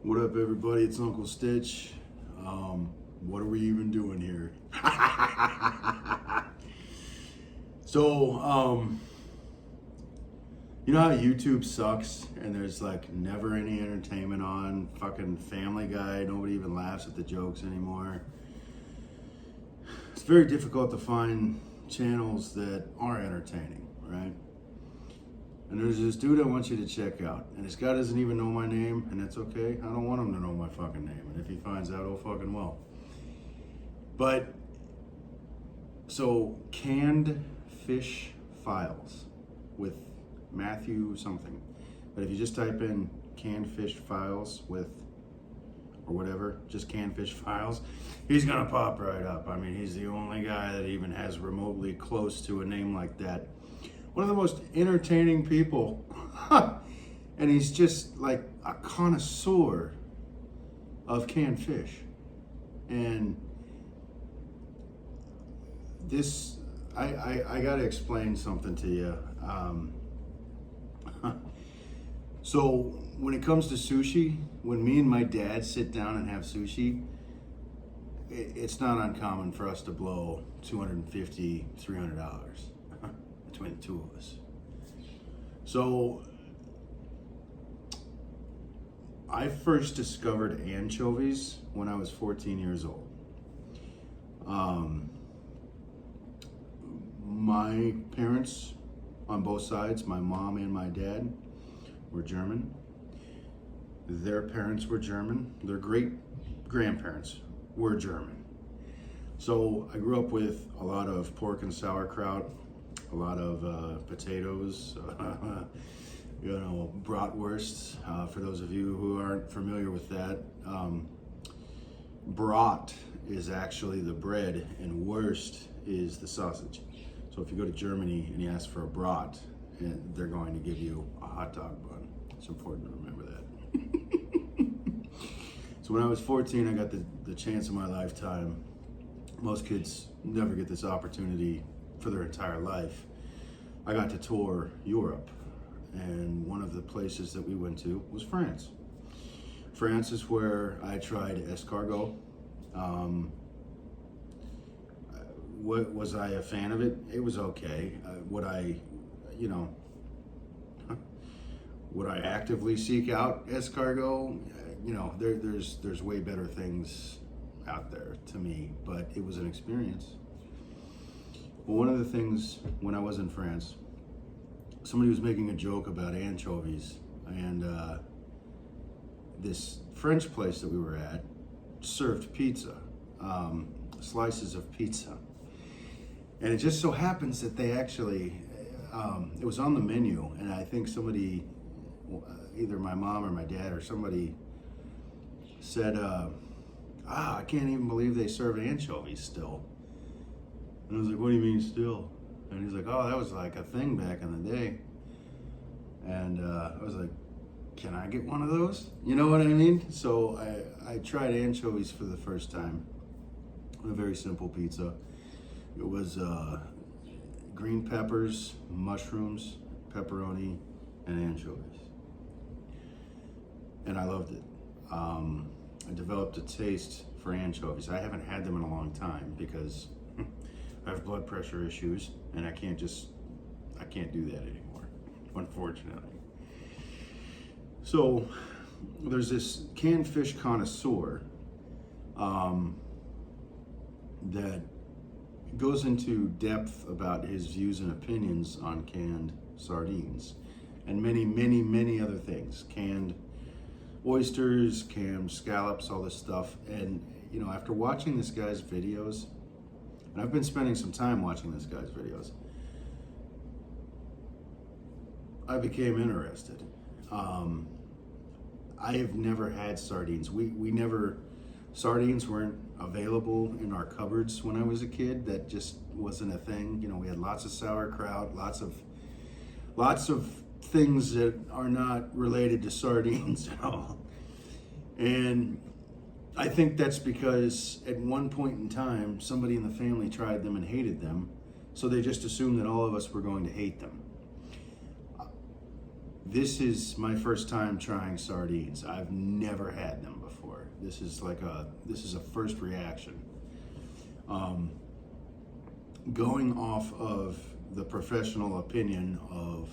What up, everybody? It's Uncle Stitch. What are we even doing here? So, you know how YouTube sucks and there's like never any entertainment on? Fucking Family Guy, nobody even laughs at the jokes anymore. It's very difficult to find channels that are entertaining, right? And there's this dude I want you to check out. And this guy doesn't even know my name, and that's okay. I don't want him to know my fucking name. And if he finds out, oh fucking well. But, so, Canned Fish Files with Matthew something. But if you just type in Canned Fish Files with, or whatever, just Canned Fish Files, he's gonna pop right up. I mean, he's the only guy that even has remotely close to a name like that. One of the most entertaining people. And he's just like a connoisseur of canned fish. And this, I gotta explain something to you. So when it comes to sushi, when me and my dad sit down and have sushi, it's not uncommon for us to blow $250, $300 between the two of us. So I first discovered anchovies when I was 14 years old. My parents on both sides, my mom and my dad, were German. Their parents were German. Their great grandparents were German. So I grew up with a lot of pork and sauerkraut, a lot of potatoes, bratwursts. For those of you who aren't familiar with that, brat is actually the bread and wurst is the sausage. So if you go to Germany and you ask for a brat, they're going to give you a hot dog bun. It's important to remember that. So when I was 14, I got the chance of my lifetime. Most kids never get this opportunity for their entire life. I got to tour Europe, and one of the places that we went to was France. France is where I tried escargot. Was I a fan of it? It was okay. Would I actively seek out escargot? There's way better things out there to me, but it was an experience. Well, one of the things when I was in France, somebody was making a joke about anchovies, and this French place that we were at served pizza, slices of pizza. And it just so happens that they actually, it was on the menu, and I think somebody, either my mom or my dad or somebody said, I can't even believe they serve anchovies still. And I was like, what do you mean still? And he's like, oh, that was like a thing back in the day. And I was like, can I get one of those? You know what I mean? So I tried anchovies for the first time. A very simple pizza. It was green peppers, mushrooms, pepperoni, and anchovies. And I loved it. I developed a taste for anchovies. I haven't had them in a long time because I have blood pressure issues, and I can't do that anymore, unfortunately. So there's this canned fish connoisseur that goes into depth about his views and opinions on canned sardines and many, many, many other things. Canned oysters, canned scallops, all this stuff. And, after watching this guy's videos, and I've been spending some time watching this guy's videos, I became interested. I have never had sardines. We never, sardines weren't available in our cupboards when I was a kid. That just wasn't a thing. We had lots of sauerkraut, lots of things that are not related to sardines at all. And I think that's because at one point in time, somebody in the family tried them and hated them. So they just assumed that all of us were going to hate them. This is my first time trying sardines. I've never had them before. This is a first reaction. Going off of the professional opinion of,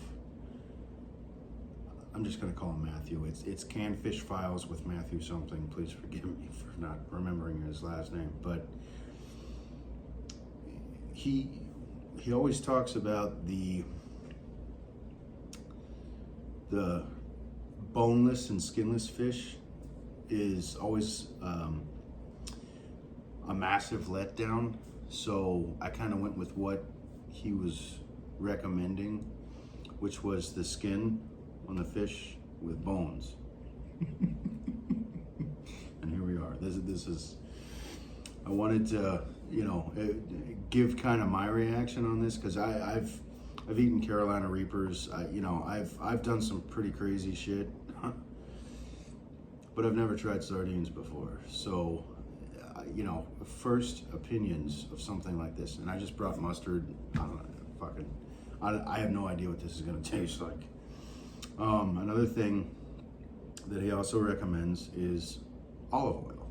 I'm just going to call him Matthew. It's Canned Fish Files with Matthew something. Please forgive me for not remembering his last name. But he always talks about the boneless and skinless fish is always a massive letdown. So I kind of went with what he was recommending, which was the skin on the fish with bones. And here we are. This is, I wanted to, give kind of my reaction on this, because I've eaten Carolina Reapers. I've done some pretty crazy shit, but I've never tried sardines before. So, first opinions of something like this, and I just brought mustard. I don't know, I have no idea what this is gonna taste like. Another thing that he also recommends is olive oil.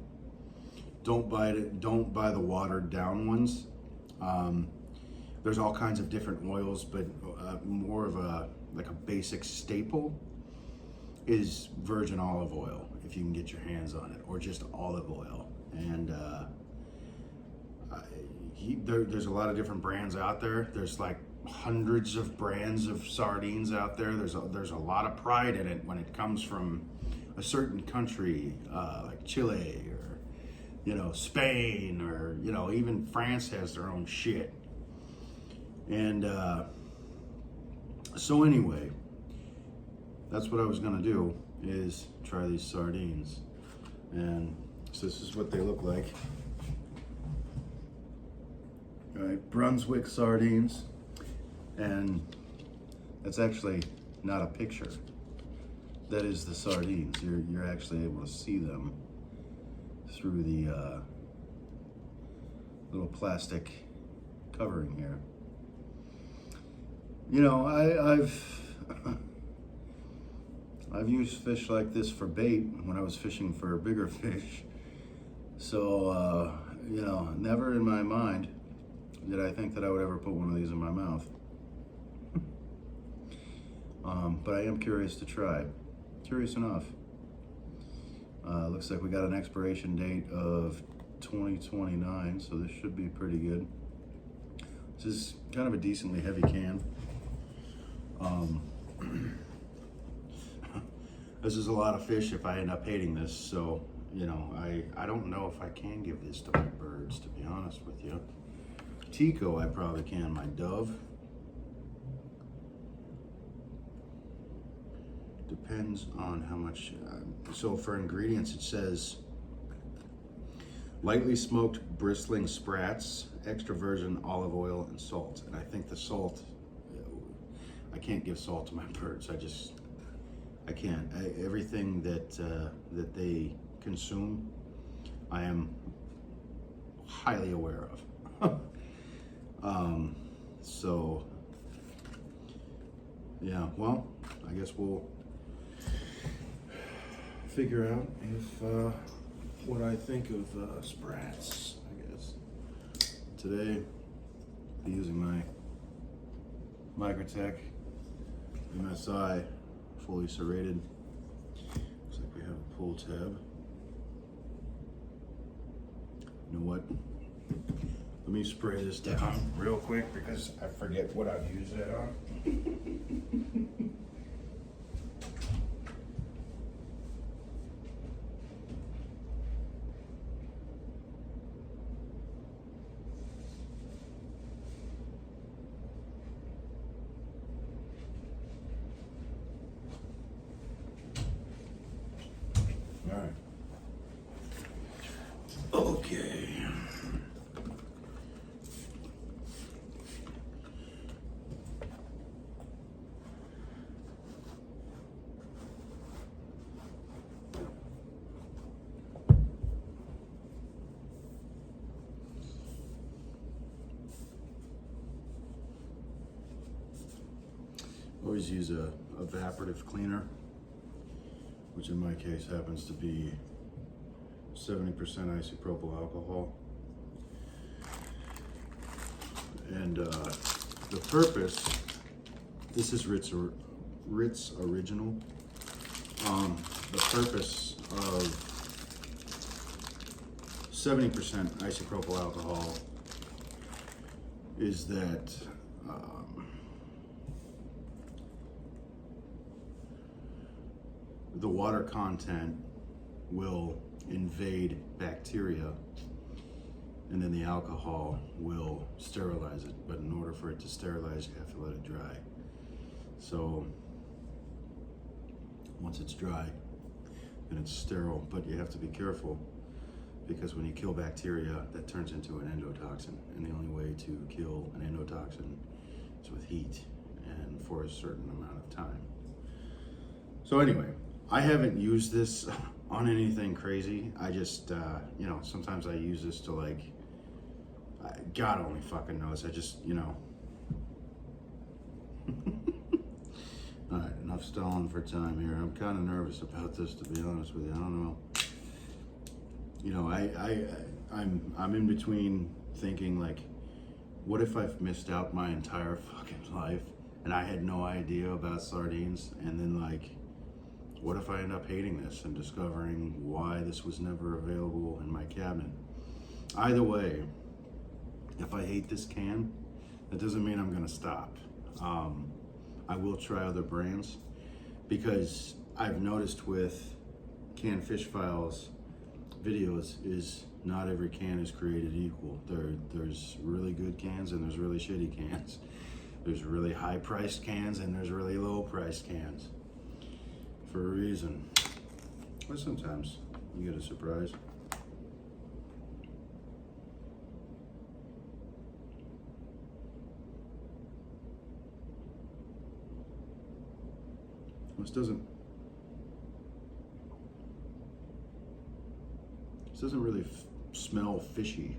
Don't buy the watered down ones. There's all kinds of different oils, but more of a basic staple is virgin olive oil, if you can get your hands on it, or just olive oil. And there's a lot of different brands out there. There's like hundreds of brands of sardines out there. There's a lot of pride in it when it comes from a certain country, like Chile or Spain, or even France has their own shit. And so anyway, that's what I was gonna do, is try these sardines. And so this is what they look like. All right, Brunswick sardines. And that's actually not a picture. That is the sardines. You're actually able to see them through the little plastic covering here. I've used fish like this for bait when I was fishing for bigger fish. So, never in my mind did I think that I would ever put one of these in my mouth. But I am curious to try. Curious enough. Looks like we got an expiration date of 2029, so this should be pretty good. This is kind of a decently heavy can. This is a lot of fish if I end up hating this, so I don't know if I can give this to my birds, to be honest with you. Tico, I probably can. My dove. Depends on how much. So for ingredients, it says lightly smoked bristling sprats, extra virgin olive oil, and salt. And I think the salt, I can't give salt to my birds. I can't. Everything that they consume, I am highly aware of. So yeah, well, I guess we'll figure out if what I think of sprats, I guess. Today, using my Microtech MSI fully serrated. Looks like we have a pull tab. You know what? Let me spray this down real quick because I forget what I've used it on. All right. Okay. Always use a evaporative cleaner, which in my case happens to be 70% isopropyl alcohol. And the purpose, this is Ritz Original. The purpose of 70% isopropyl alcohol is that the water content will invade bacteria, and then the alcohol will sterilize it. But in order for it to sterilize, you have to let it dry. So once it's dry, then it's sterile. But you have to be careful, because when you kill bacteria, that turns into an endotoxin. And the only way to kill an endotoxin is with heat, and for a certain amount of time. So anyway, I haven't used this on anything crazy. I just, you know, sometimes I use this to, like, God only fucking knows. I just, you know. All right, enough stalling for time here. I'm kind of nervous about this, to be honest with you. I don't know. You know, I'm in between thinking, like, what if I've missed out my entire fucking life and I had no idea about sardines? And then, like, what if I end up hating this and discovering why this was never available in my cabinet? Either way, if I hate this can, that doesn't mean I'm gonna stop. I will try other brands, because I've noticed with Canned Fish Files videos is not every can is created equal. There's really good cans and there's really shitty cans. There's really high priced cans and there's really low priced cans, for a reason. But sometimes you get a surprise. This doesn't really smell fishy.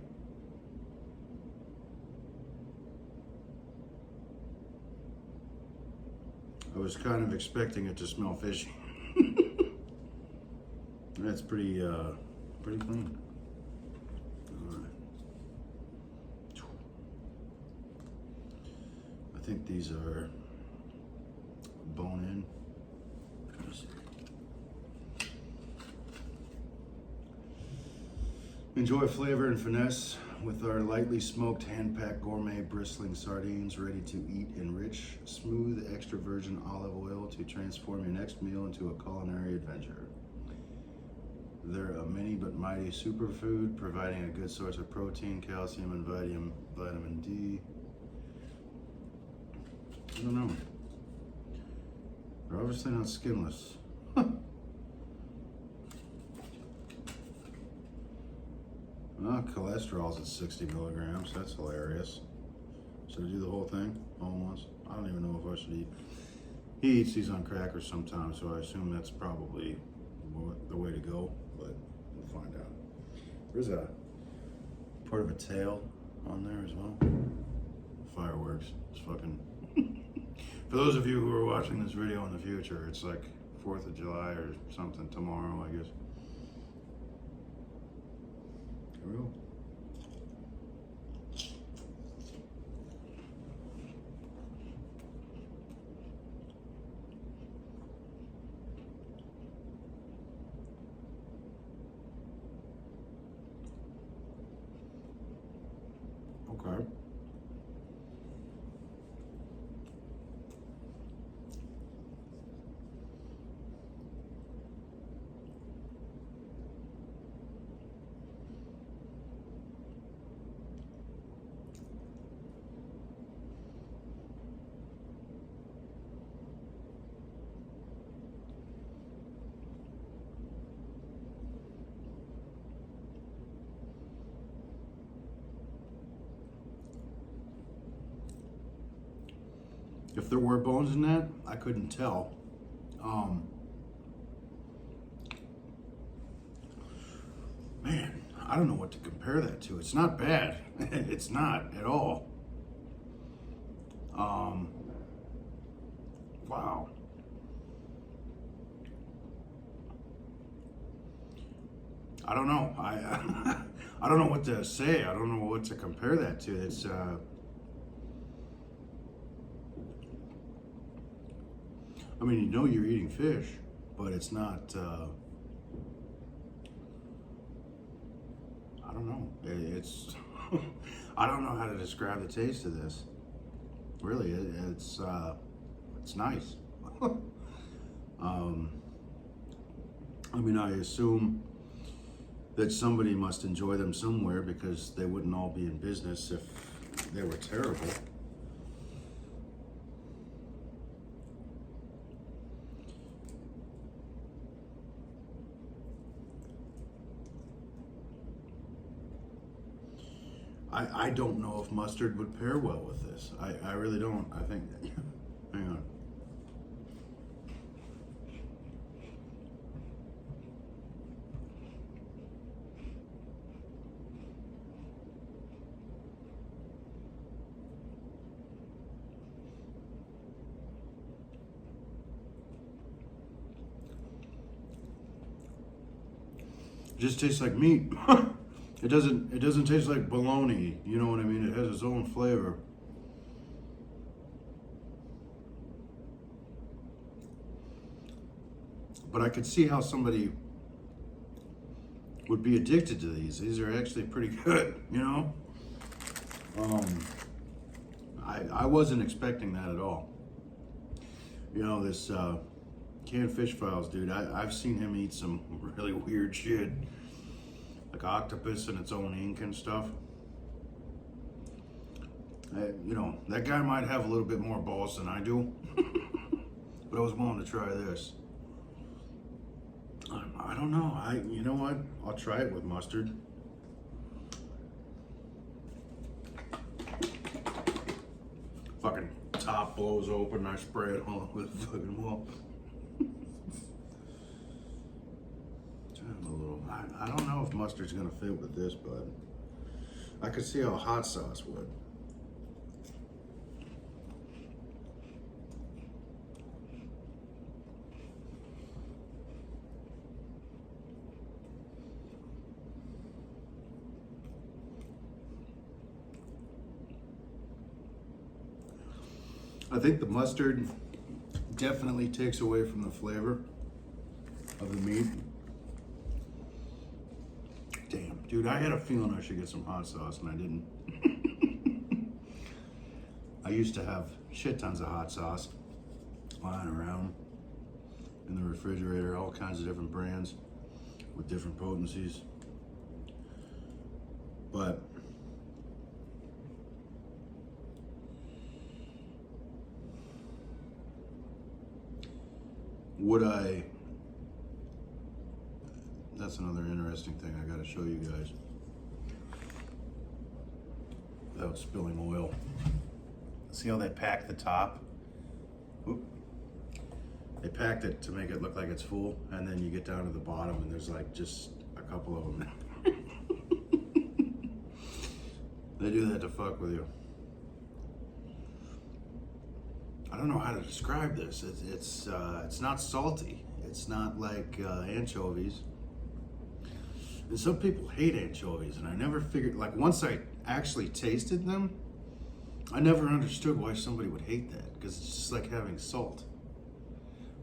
I was kind of expecting it to smell fishy. That's pretty clean. All right. I think these are bone in. Enjoy flavor and finesse with our lightly smoked hand-packed gourmet bristling sardines, ready to eat in rich, smooth, extra virgin olive oil to transform your next meal into a culinary adventure. They're a mini but mighty superfood, providing a good source of protein, calcium, and vitamin D. I don't know. They're obviously not skinless. Cholesterol's at 60 milligrams. That's hilarious. Should I do the whole thing all at once? I don't even know if I should eat. He eats these on crackers sometimes, so I assume that's probably the way to go, but we'll find out. There's a part of a tail on there as well. Fireworks. It's fucking... For those of you who are watching this video in the future, it's like 4th of July or something tomorrow, I guess. Here we go. Okay. If there were bones in that, I couldn't tell. Man, I don't know what to compare that to. It's not bad. It's not at all. Wow. I don't know. I don't know what to say. I don't know what to compare that to. It's I mean, you know you're eating fish, but it's not. I don't know. It's. I don't know how to describe the taste of this. Really, it's nice. I mean, I assume that somebody must enjoy them somewhere because they wouldn't all be in business if they were terrible. I don't know if mustard would pair well with this. I really don't. I think, hang on. It just tastes like meat. It doesn't taste like bologna, you know what I mean? It has its own flavor. But I could see how somebody would be addicted to these. These are actually pretty good, you know? I wasn't expecting that at all. You know, this Canned Fish Files dude, I've seen him eat some really weird shit. Like octopus and its own ink and stuff. You know, that guy might have a little bit more balls than I do. But I was willing to try this. I don't know. You know what? I'll try it with mustard. Fucking top blows open. I spray it all with fucking wall. I don't know if mustard's gonna fit with this, but I could see how hot sauce would. I think the mustard definitely takes away from the flavor of the meat. Damn, dude, I had a feeling I should get some hot sauce and I didn't. I used to have shit tons of hot sauce lying around in the refrigerator, all kinds of different brands with different potencies. But would I? That's another interesting thing I gotta show you guys without spilling oil. See how they packed the top? Oop. They packed it to make it look like it's full, and then you get down to the bottom and there's like just a couple of them. They do that to fuck with you. I don't know how to describe this. It's not salty. It's not like anchovies. And some people hate anchovies, and I never figured, like once I actually tasted them, I never understood why somebody would hate that, because it's just like having salt,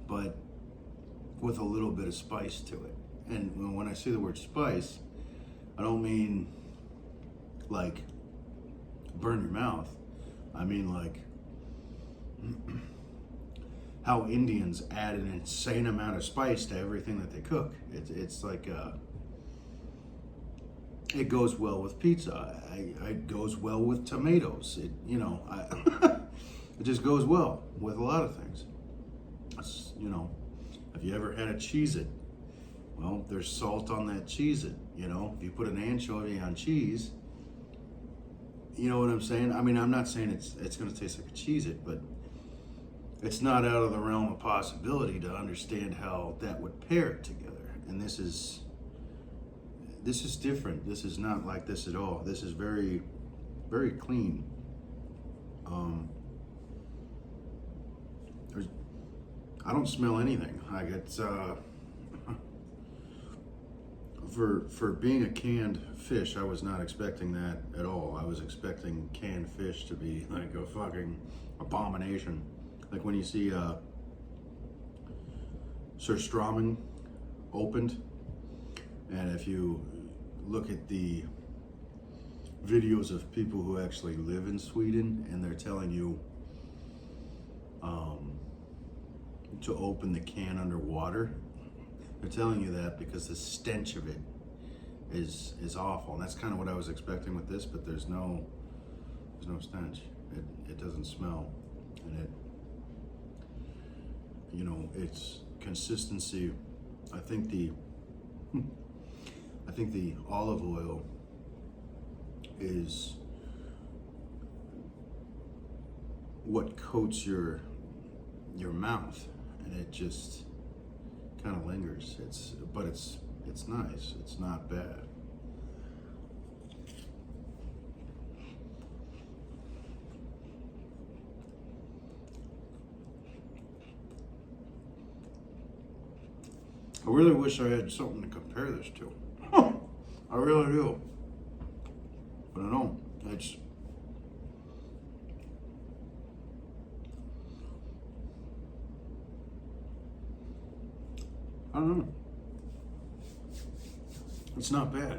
but with a little bit of spice to it. And when I say the word spice, I don't mean like burn your mouth. I mean like how Indians add an insane amount of spice to everything that they cook. It's like it goes well with pizza. It goes well with tomatoes. It it just goes well with a lot of things. It's, have you ever had a Cheez-It? Well, there's salt on that Cheez-It. If you put an anchovy on cheese, you know what I'm saying? I mean, I'm not saying it's going to taste like a Cheez-It, but it's not out of the realm of possibility to understand how that would pair together. And this is different. This is not like this at all. This is very, very clean. I don't smell anything. Like it's for being a canned fish, I was not expecting that at all. I was expecting canned fish to be like a fucking abomination. Like when you see surströmming opened, and if you look at the videos of people who actually live in Sweden and they're telling you to open the can underwater, they're telling you that because the stench of it is awful, and that's kind of what I was expecting with this. But there's no stench. It doesn't smell, and it's consistency. I think the olive oil is what coats your mouth, and it just kind of lingers. It's nice. It's not bad. I really wish I had something to compare this to. I really do. But I don't. I don't know. It's not bad.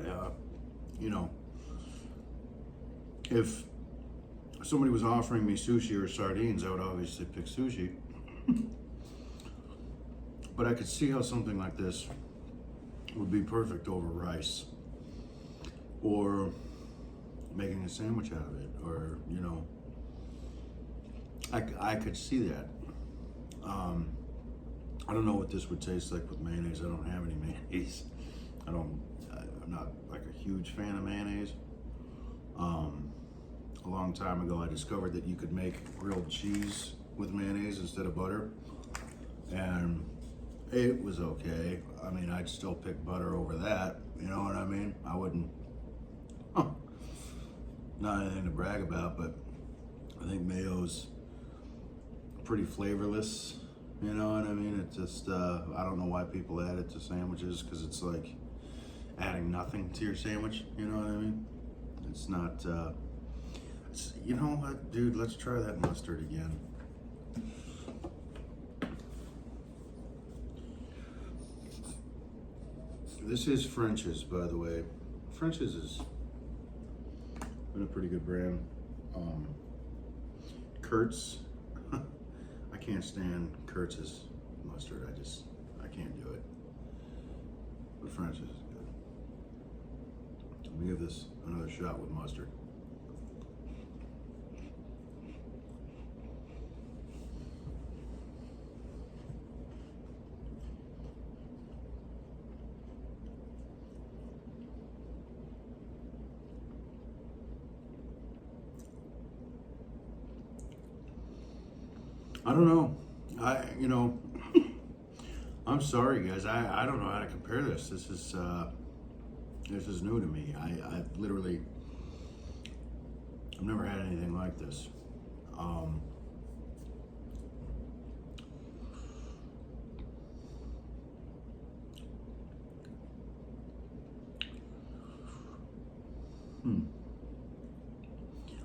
If somebody was offering me sushi or sardines, I would obviously pick sushi. But I could see how something like this would be perfect over rice, or making a sandwich out of it, or I could see that. I don't know what this would taste like with mayonnaise. I don't have any mayonnaise. I'm not like a huge fan of mayonnaise. A long time ago, I discovered that you could make grilled cheese with mayonnaise instead of butter, and it was okay. I mean, I'd still pick butter over that. You know what I mean? I wouldn't. Not anything to brag about, but I think mayo's pretty flavorless. You know what I mean? It just, I don't know why people add it to sandwiches, because it's like adding nothing to your sandwich. You know what I mean? It's not, you know what, dude, let's try that mustard again. This is French's, by the way. French's has been a pretty good brand. Kurtz, I can't stand Kurtz's mustard. I can't do it. But French's is good. Let me give this another shot with mustard. I don't know. I'm sorry, guys. I don't know how to compare this. This is new to me. I've never had anything like this.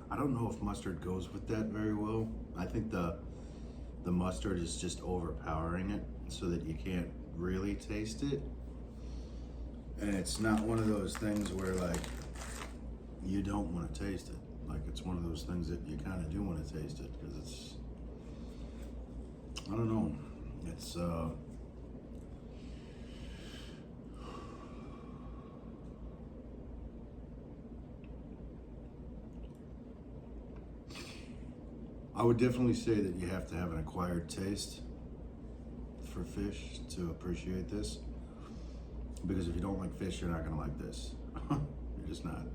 I don't know if mustard goes with that very well. I think the mustard is just overpowering it so that you can't really taste it. And it's not one of those things where like you don't want to taste it. Like it's one of those things that you kind of do want to taste it, because it's, I don't know. It's I would definitely say that you have to have an acquired taste for fish to appreciate this. Because if you don't like fish, you're not gonna like this. You're just not.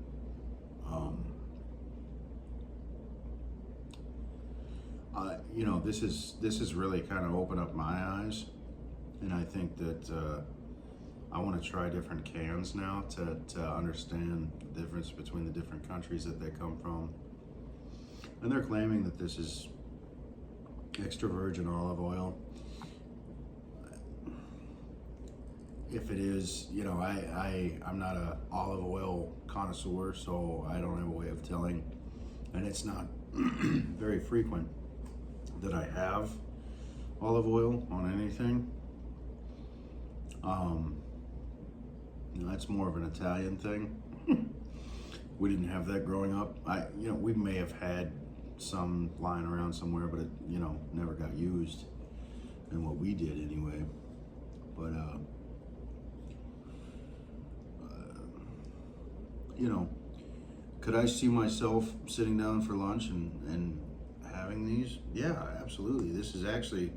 This is really kind of opened up my eyes, and I think that I want to try different cans now to understand the difference between the different countries that they come from. And they're claiming that this is extra virgin olive oil. if it is, you know, I'm not a olive oil connoisseur, so I don't have a way of telling, and it's not very frequent that I have olive oil on anything. You know, that's more of an Italian thing. We didn't have that growing up. You know, we may have had some lying around somewhere, but it, you know, never got used in what we did anyway. But you know, could I see myself sitting down for lunch and having these? Yeah, absolutely. This is actually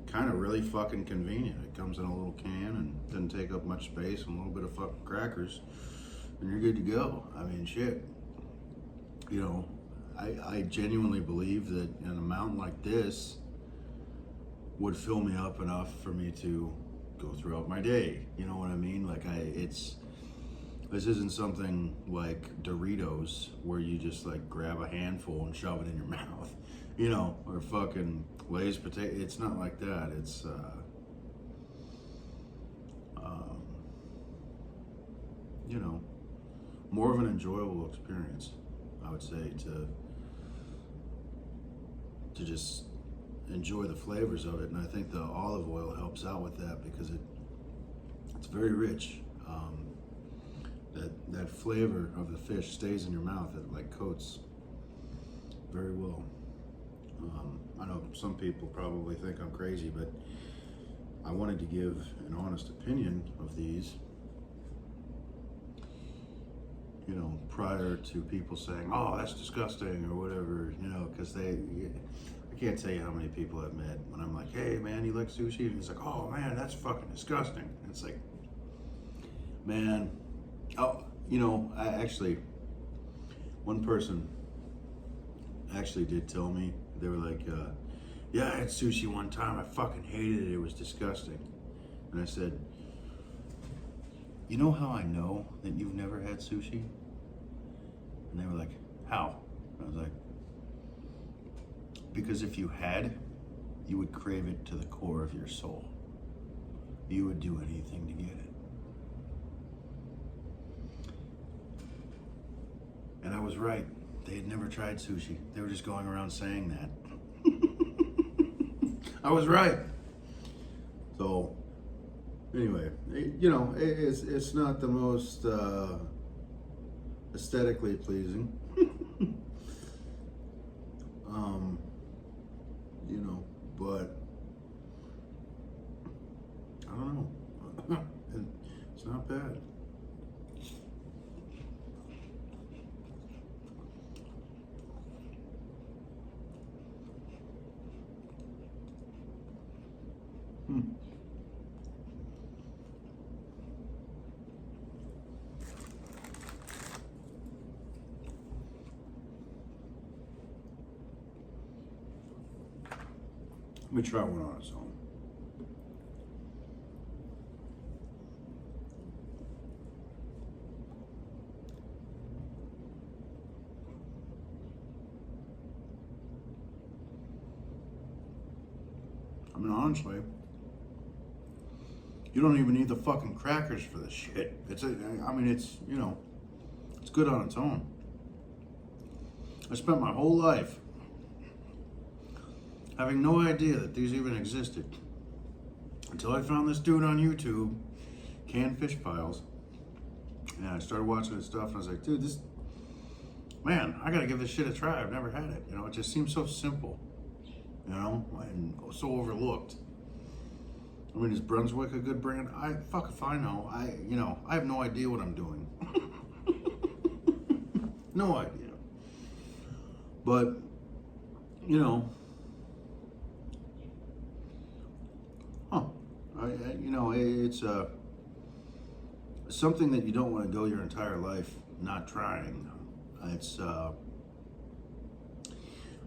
kind of really fucking convenient. It comes in a little can and doesn't take up much space, and a little bit of fucking crackers, and you're good to go. I mean, shit. You know, I genuinely believe that an amount like this would fill me up enough for me to go throughout my day. You know what I mean? Like this isn't something like Doritos where you just like grab a handful and shove it in your mouth, you know, or fucking Lay's potato. It's not like that. It's you know, more of an enjoyable experience, I would say, to just enjoy the flavors of it. And I think the olive oil helps out with that because it's very rich. That flavor of the fish stays in your mouth. It like coats very well. I know some people probably think I'm crazy, but I wanted to give an honest opinion of these, you know, prior to people saying, oh, that's disgusting or whatever, you know, because I can't tell you how many people I've met when I'm like, hey man, you like sushi? And it's like, oh man, that's fucking disgusting. And it's like, man, oh, you know, one person actually did tell me, they were like, yeah, I had sushi one time, I fucking hated it, it was disgusting. And I said, you know how I know that you've never had sushi? And they were like, how? I was like, because if you had, you would crave it to the core of your soul. You would do anything to get it. And I was right. They had never tried sushi. They were just going around saying that. I was right. So, anyway, you know, it's not the most aesthetically pleasing. You know, but I don't know. It's not bad. Let me try one on its own. I mean, honestly, you don't even need the fucking crackers for this shit. I mean, it's, you know, it's good on its own. I spent my whole life having no idea that these even existed until I found this dude on YouTube, Canned Fish Piles, and I started watching his stuff and I was like, dude, man, I gotta give this shit a try. I've never had it. You know, it just seems so simple, you know, and so overlooked. I mean, is Brunswick a good brand? Fuck if I know. I have no idea what I'm doing. No idea. But, you know, you know, it's something that you don't want to go your entire life not trying. It's I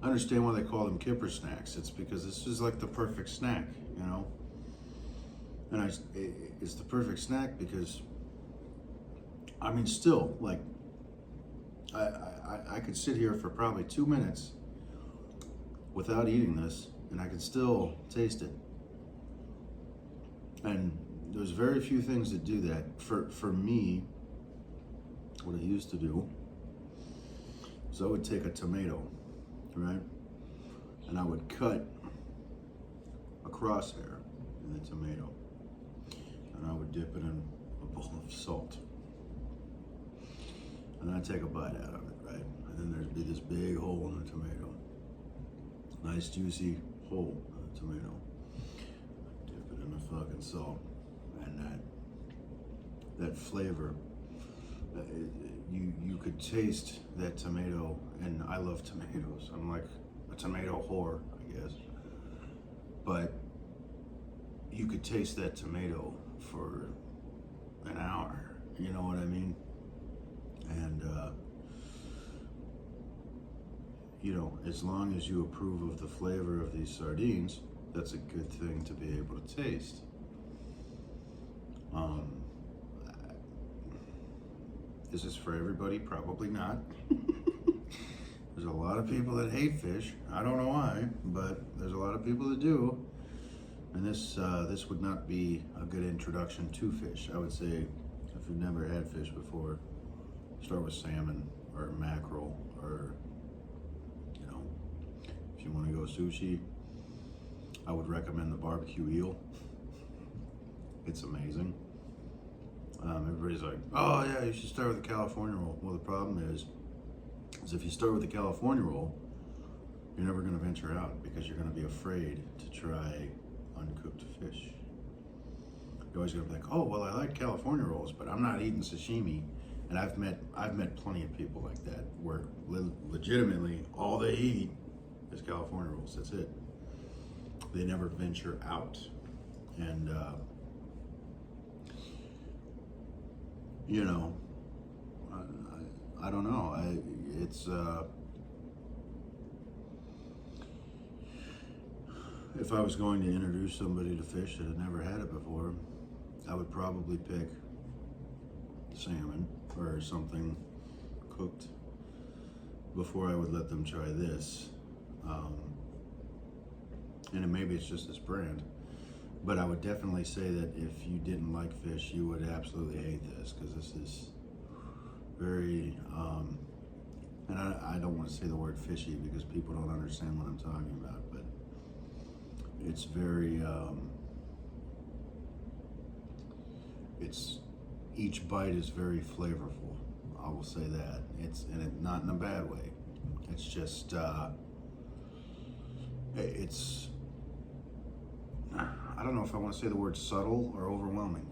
understand why they call them kipper snacks. It's because this is like the perfect snack, you know. And it's the perfect snack because, I mean, still, like, I could sit here for probably 2 minutes without eating this, and I can still taste it. And there's very few things that do that. For me, what I used to do is I would take a tomato, right? And I would cut a crosshair in the tomato. And I would dip it in a bowl of salt. And then I'd take a bite out of it, right? And then there'd be this big hole in the tomato. Nice juicy hole in the tomato. Dip it in the fucking salt. And that flavor, you could taste that tomato, and I love tomatoes. I'm like a tomato whore, I guess. But you could taste that tomato for an hour, you know what I mean? And you know, as long as you approve of the flavor of these sardines, that's a good thing to be able to taste. Is this for everybody? Probably not. There's a lot of people that hate fish. I don't know why, but there's a lot of people that do. And this would not be a good introduction to fish. I would say, if you've never had fish before, start with salmon or mackerel, or, you know, if you want to go sushi, I would recommend the barbecue eel. It's amazing. Everybody's like, oh yeah, you should start with the California roll. Well, the problem is if you start with the California roll, you're never going to venture out because you're going to be afraid to try uncooked fish. You're always going to be like, oh, well, I like California rolls, but I'm not eating sashimi. And I've met plenty of people like that where legitimately all they eat is California rolls. That's it. They never venture out. And you know, I don't know. It's if I was going to introduce somebody to fish that had never had it before, I would probably pick salmon or something cooked before I would let them try this. And maybe it's just this brand. But I would definitely say that if you didn't like fish, you would absolutely hate this, because this is very, and I don't want to say the word fishy because people don't understand what I'm talking about, but it's very, each bite is very flavorful. I will say that. And it not in a bad way. It's just, I don't know if I want to say the word subtle or overwhelming.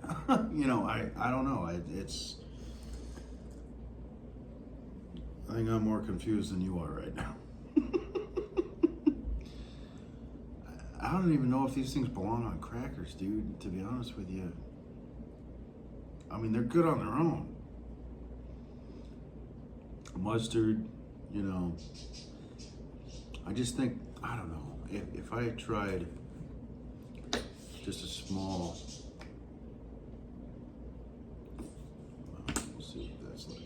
You know, I don't know. I think I'm more confused than you are right now. I don't even know if these things belong on crackers, dude, to be honest with you. I mean, they're good on their own. Mustard, you know. I just think, I don't know, if I had tried just a small, we'll see what that's like.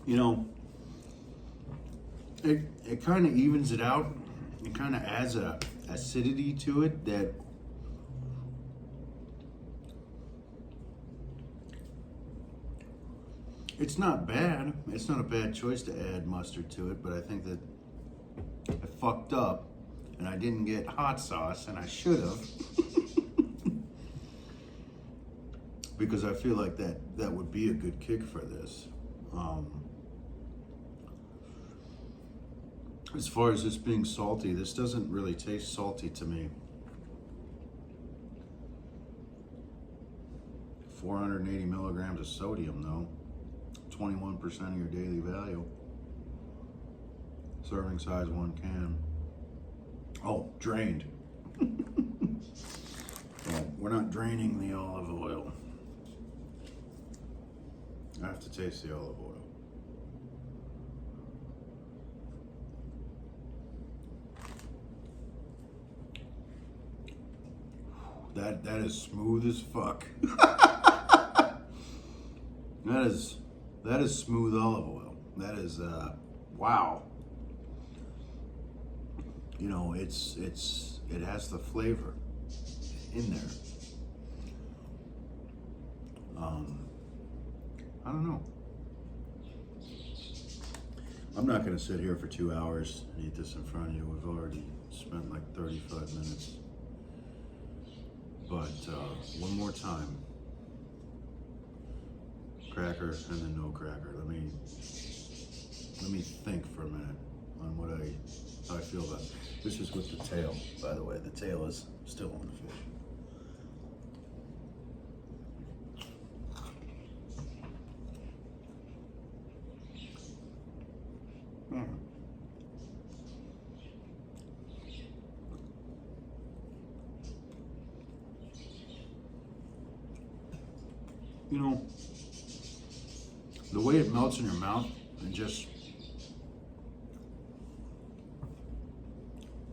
You know, it kind of evens it out. It kind of adds a acidity to it that it's not bad. It's not a bad choice to add mustard to it, but I think that I fucked up and I didn't get hot sauce, and I should have. Because I feel like that would be a good kick for this. As far as this being salty, this doesn't really taste salty to me. 480 milligrams of sodium, though. 21% of your daily value. Serving size 1 can. Oh, drained. Well, we're not draining the olive oil. I have to taste the olive oil. That is smooth as fuck. That is smooth olive oil. That is wow. You know, it has the flavor in there. I don't know. I'm not going to sit here for 2 hours and eat this in front of you. We've already spent like 35 minutes. But one more time. Cracker and then no cracker. Let me think for a minute on how I feel about it. This is with the tail, by the way. The tail is still on the fish. You know, the way it melts in your mouth and just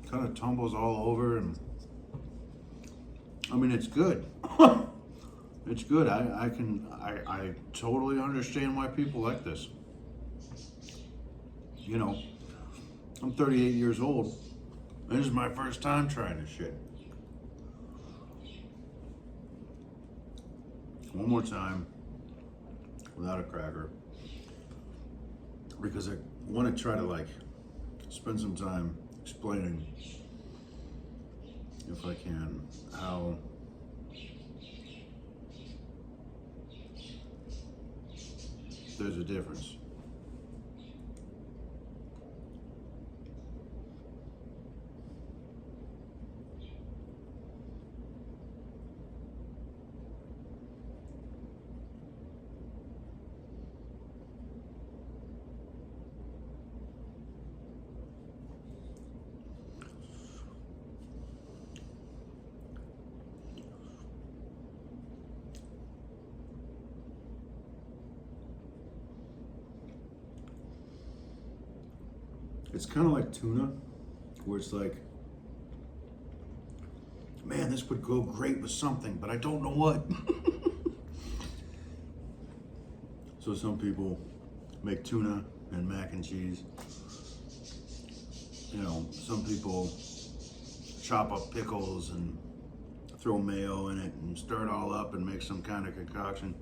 kind of tumbles all over, and I mean, it's good. It's good. I totally understand why people like this. You know, I'm 38 years old. This is my first time trying this shit. One more time, without a cracker, because I want to try to like spend some time explaining, if I can, how there's a difference. It's kind of like tuna, where it's like, man, this would go great with something, but I don't know what. So some people make tuna and mac and cheese. You know, some people chop up pickles and throw mayo in it and stir it all up and make some kind of concoction.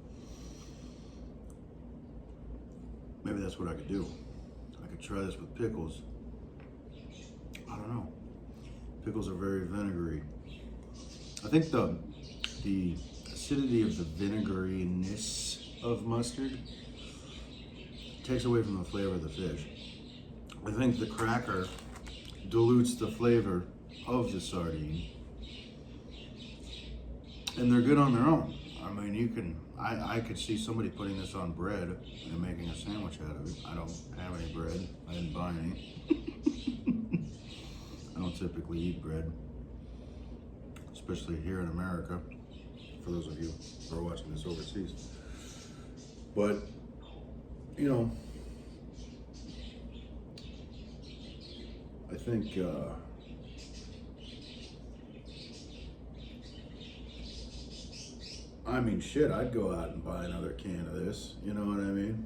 Maybe that's what I could do. I could try this with pickles. I don't know. Pickles are very vinegary. I think the acidity of the vinegariness of mustard takes away from the flavor of the fish. I think the cracker dilutes the flavor of the sardine. And they're good on their own. I mean, you can, I could see somebody putting this on bread and making a sandwich out of it. I don't have any bread. I didn't buy any. I don't typically eat bread, especially here in America, for those of you who are watching this overseas. But, you know, I think I mean, shit, I'd go out and buy another can of this, you know what I mean?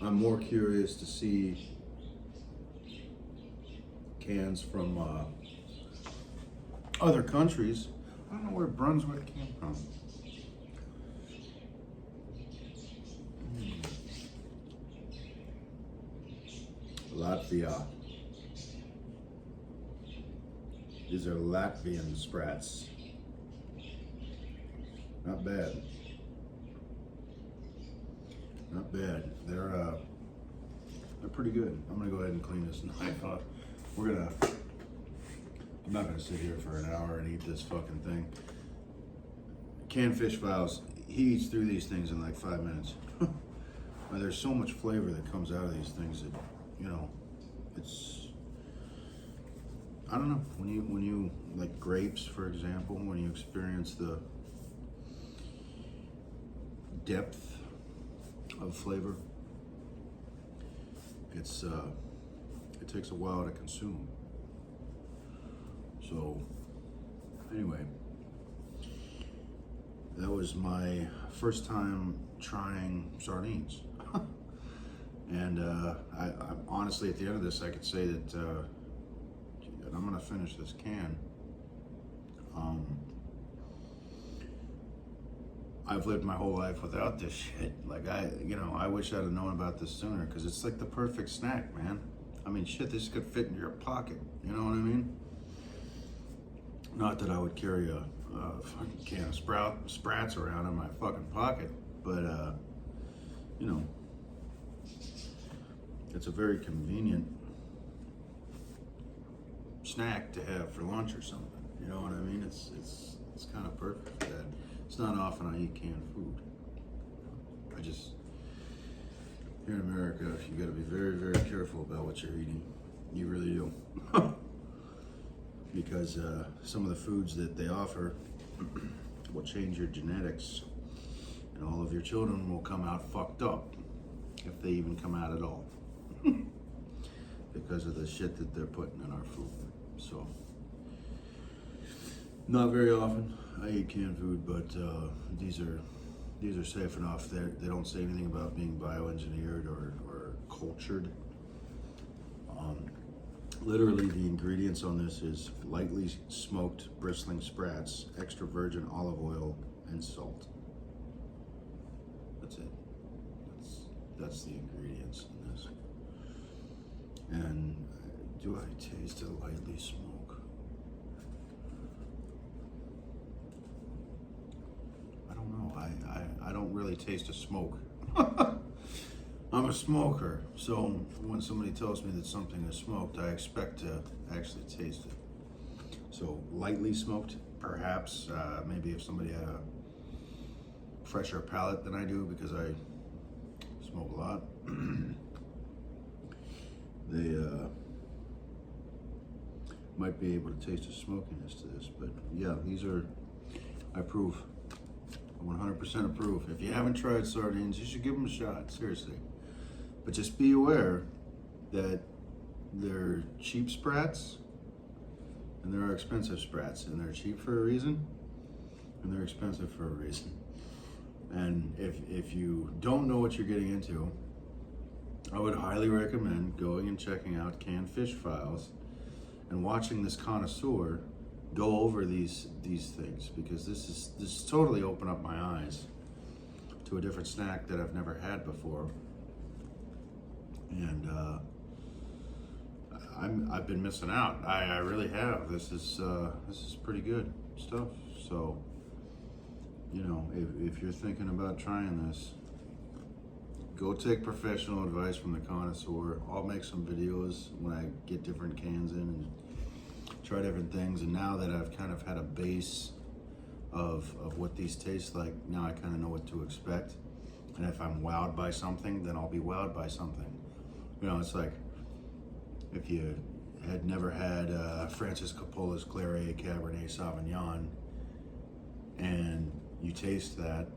I'm more curious to see cans from other countries. I don't know where Brunswick came from. Latvia. These are Latvian sprats. Not bad. Not bad. They're pretty good. I'm gonna go ahead and clean this knife off. I'm not gonna sit here for an hour and eat this fucking thing. Canned Fish Files, he eats through these things in like 5 minutes. There's so much flavor that comes out of these things that, you know, it's, I don't know, when you like grapes, for example, when you experience the depth of flavor, it's it takes a while to consume. So anyway, that was my first time trying sardines. And I'm honestly, at the end of this, I could say that, and I'm gonna finish this can. I've lived my whole life without this shit. Like I wish I'd have known about this sooner, because it's like the perfect snack, man. I mean, shit, this could fit in your pocket. You know what I mean? Not that I would carry a fucking can of sprats around in my fucking pocket, but you know, it's a very convenient snack to have for lunch or something. You know what I mean? It's kind of perfect for that. It's not often I eat canned food. Here in America, you got to be very, very careful about what you're eating. You really do. Because some of the foods that they offer will change your genetics, and all of your children will come out fucked up, if they even come out at all, because of the shit that they're putting in our food. So, not very often I eat canned food, but these are safe enough. They don't say anything about being bioengineered or cultured. Literally, the ingredients on this is lightly smoked bristling sprats, extra virgin olive oil, and salt. That's it. That's the ingredients in this. And do I taste a lightly smoke? I don't know. I don't really taste a smoke. I'm a smoker, so when somebody tells me that something is smoked, I expect to actually taste it. So lightly smoked, perhaps. Maybe if somebody had a fresher palate than I do, because I smoke a lot, they might be able to taste the smokiness to this. But yeah, I approve. 100% approve. If you haven't tried sardines, you should give them a shot, seriously. But just be aware that they're cheap sprats and there are expensive sprats, and they're cheap for a reason and they're expensive for a reason. And if you don't know what you're getting into, I would highly recommend going and checking out Canned Fish Files and watching this connoisseur go over these things, because this totally opened up my eyes to a different snack that I've never had before. And I've been missing out. I really have. This is pretty good stuff. So, you know, if you're thinking about trying this, go take professional advice from the connoisseur. I'll make some videos when I get different cans in and try different things. And now that I've kind of had a base of what these taste like, now I kind of know what to expect. And if I'm wowed by something, then I'll be wowed by something. You know, it's like if you had never had Francis Coppola's Claret Cabernet Sauvignon and you taste that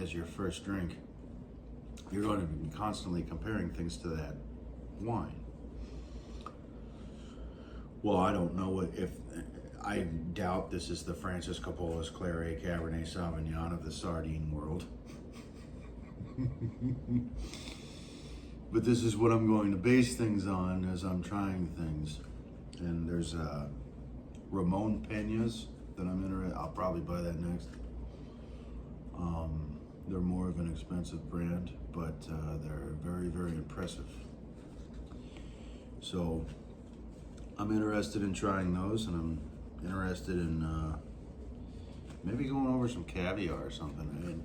as your first drink, you're going to be constantly comparing things to that wine. Well, I don't know if I doubt this is the Francis Coppola's Claret Cabernet Sauvignon of the sardine world. But this is what I'm going to base things on as I'm trying things. And there's Ramon Peña's that I'm interested. I'll probably buy that next. They're more of an expensive brand, but they're very, very impressive. So I'm interested in trying those, and I'm interested in maybe going over some caviar or something.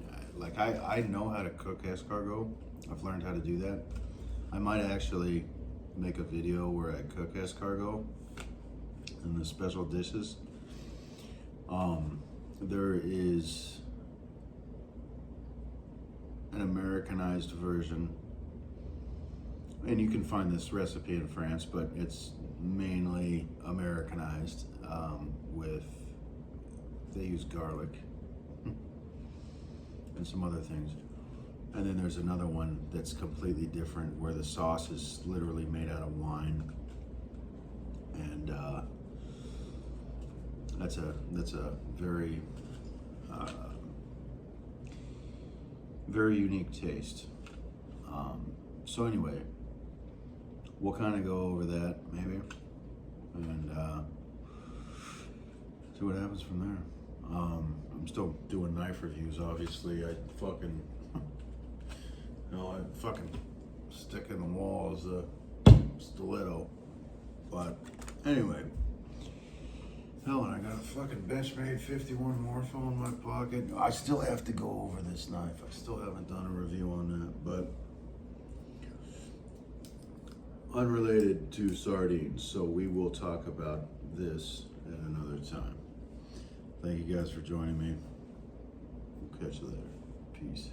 I know how to cook escargot. I've learned how to do that. I might actually make a video where I cook escargot in the special dishes. There is an Americanized version, and you can find this recipe in France, but it's mainly Americanized they use garlic and some other things. And then there's another one that's completely different, where the sauce is literally made out of wine, and that's a very very unique taste. So anyway, we'll kind of go over that maybe, and see what happens from there. I'm still doing knife reviews, obviously. I fucking stick in the wall as a stiletto. But anyway, hell, and I got a fucking Benchmade 51 Morpho in my pocket. I still have to go over this knife. I still haven't done a review on that, but unrelated to sardines, so we will talk about this at another time. Thank you guys for joining me. We'll catch you later. Peace.